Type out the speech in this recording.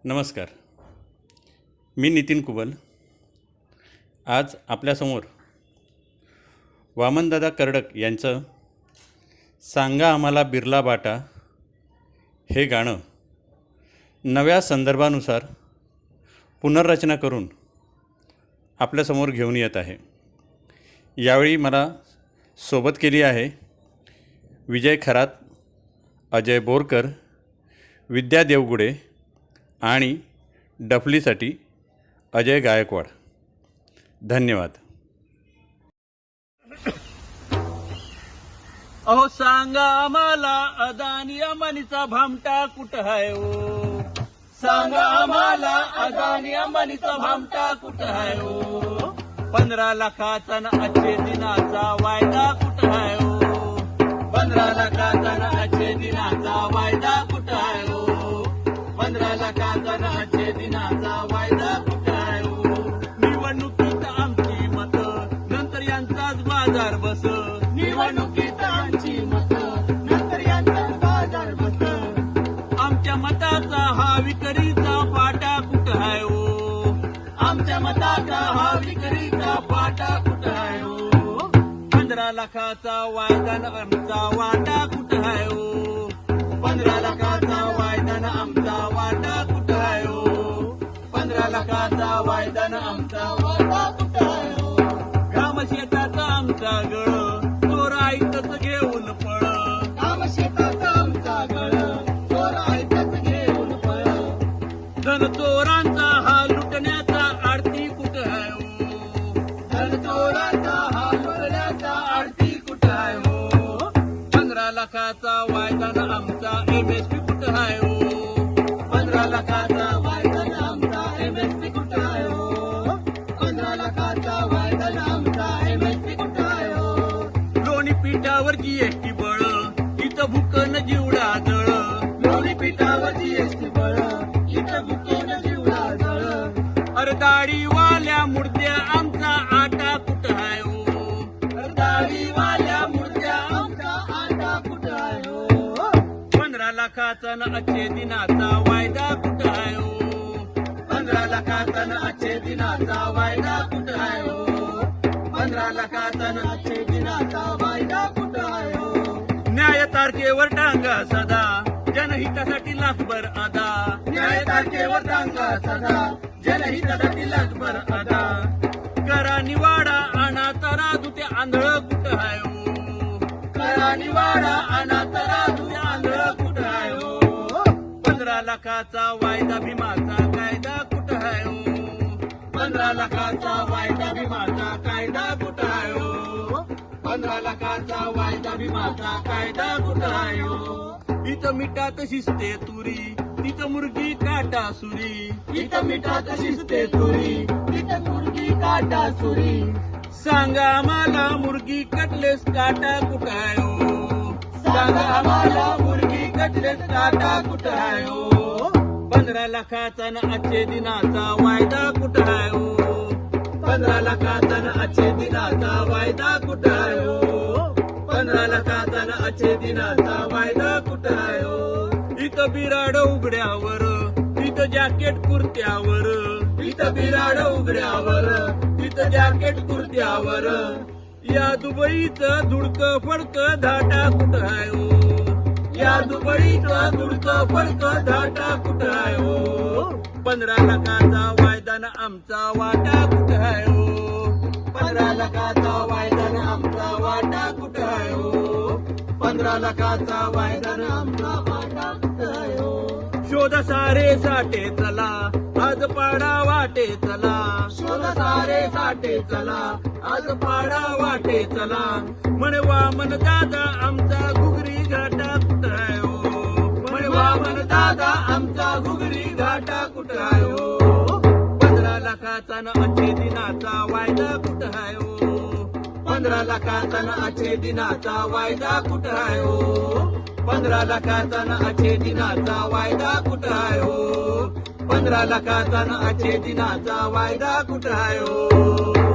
नमस्कार. मी नितीन कुबल. आज आपल्यासमोर वामनदादा कर्डक यांचं सांगा आम्हाला बिर्ला बाटा हे गाणं नव्या संदर्भानुसार पुनर्रचना करून आपल्यासमोर घेऊन येत आहे. यावेळी मला सोबत केली आहे विजय खरात, अजय बोरकर, विद्या देवगुडे आणि डफलीसाठी अजय गायकवाड. धन्यवाद. अहो सांगा आम्हाला अदानी अंबानीचा भामटा कुठं आहे ओ. सांगा आम्हाला अदानी अंबानीचा भामटा कुठं आहे ओ. 15 लाखाचा न आजचे दिनाचा वायदा कुठं आहे ओ. 15 लाखाचा न आजचे दिनाचा वायदा कुठं आहे ओ. 15 लाखाचा न आजचे दिनाचा वायदा कुठं आहे ओ. निवडणुकीत आमची मत नंतर यांचाच बाजार बस. निवडणुकीत आमची मत नंतर यांचाच बाजार बस. आमच्या मताचा हा विक्रीचा पाटा कुठं आहे ओ. आमच्या मताचा हा विक्रीचा पाटा कुठं आहे ओ. 15 लाखाचा वायदा न आमचा वाटा कुठं आहे ओ. 15 लाखाचा वायदा न आमचा वाटा कुठं आहे ओ. 15 लाखाचा वायदा न आमचा वाटा कुठं आहे ओ. ग्रामशेताचा आमचा गळ चोर ऐकतच घेऊन पळ. ग्रामशेताचा आमचा गळ चोर ऐकतच घेऊन पळ. धन चोरांचा हा लुटण्याचा आरती कुठं आहे ओ. धन चोरांचा हा लुटण्याचा आरती कुठं आहे ओ. 15 लाखाचा वायदा न आमचा MSP कुठं आहे ओ. 15 लाखाचा वायदा न आमचा MSP कुठं आहे ओ. 15 लाखाचा वायदा न आमचा MSP कुठं आहे ओ. लोणी पिठावर GST बळ इथं भुकन जीवडा जळ. लोणी पिठावर GST बळ इथं भुकन जीवडा जळ. अरे दाढीवाल्या मुर्द्या आमचा आटा कुठं आहे ओ. अरे दाढीवाल्या मुर्द्या आमचा आटा कुठं आहे ओ. 15 लाखाचा न आजचे दिनाचा वायदा कुठं आहे ओ. 15 लाखाचा न आजचे दिनाचा वायदा कुठं आहे ओ. 15 लाखाचा न आजचे दिनाचा वायदा कुठं आहे ओ. न्याय तारखेवर टांगा सदा जनहितासाठी लाखभर अदा. न्याय तारखेवर टांगा सदा जनहितासाठी लाखभर अदा. करा निवाडा आणा तराजू ते आंधळ कुठं आहे ओ. करा निवाडा आणा तराजू ते आंधळ कुठं आहे ओ. 15 लाखाचा वायदा भीमाचा कायदा कुठं आहे ओ. 15 लाखाचा वायदा भीमाचा कायदा कुठं आहे ओ. 15 लाखाचा वायदा भीमाचा कायदा कुठं आहे ओ. इथं मिठात शिजते तुरी तिथं मुर्गी काटा सुरी. इथं मिठात शिजते तुरी तिथं मुर्गी काटा सुरी. सांगा आम्हाला मुर्गी कटलेस काटा कुठं आहे ओ. सांगा आम्हाला मुर्गी कटलेस काटा कुठं आहे ओ. 15 लाखाचा न आजचे दिनाचा वायदा कुठं आहे ओ. 15 लाखाचा न आजचे दिनाचा वायदा कुठं आहे ओ. 15 लाखाचा न आजचे दिनाचा वायदा कुठं आहे ओ. इथं बिराड उघड्यावर इथं जॅकेट कुर्त्यावर. इथं बिराड उघड्यावर इथं जॅकेट कुर्त्यावर. या दुबईचं धुडकं फडकं धाटा कुठं आहे ओ. या दुबईचं धुडकं फडकं धाटा कुठं आहे ओ. 15 लाखाचा वायदा न आमचा वाटा कुठं आहे ओ. 15 लाखाचा वायदा न आमचा वाटा कुठं आहे ओ. 15 लाखाचा वायदा न आमचा वाटा कुठं आहे ओ. शोध सारे साठे चला आज पाडा वाटे चला. शोध सारे साठे चला आज पाडा वाटे चला. म्हणे वामन दादा आमचा घुगरी घाटा कुठं आहे ओ. म्हणे वामन दादा आमचा घुगरी घाटा कुठं आहे ओ. 15 लाखाचा न आजचे दिनाचा वायदा कुठं आहे ओ. 15 लाखाचा न आजचे दिनाचा वायदा कुठं आहे ओ. 15 लाखाचा न आजचे दिनाचा वायदा कुठं आहे ओ. 15 लाखाचा न आजचे दिनाचा वायदा कुठं आहे ओ.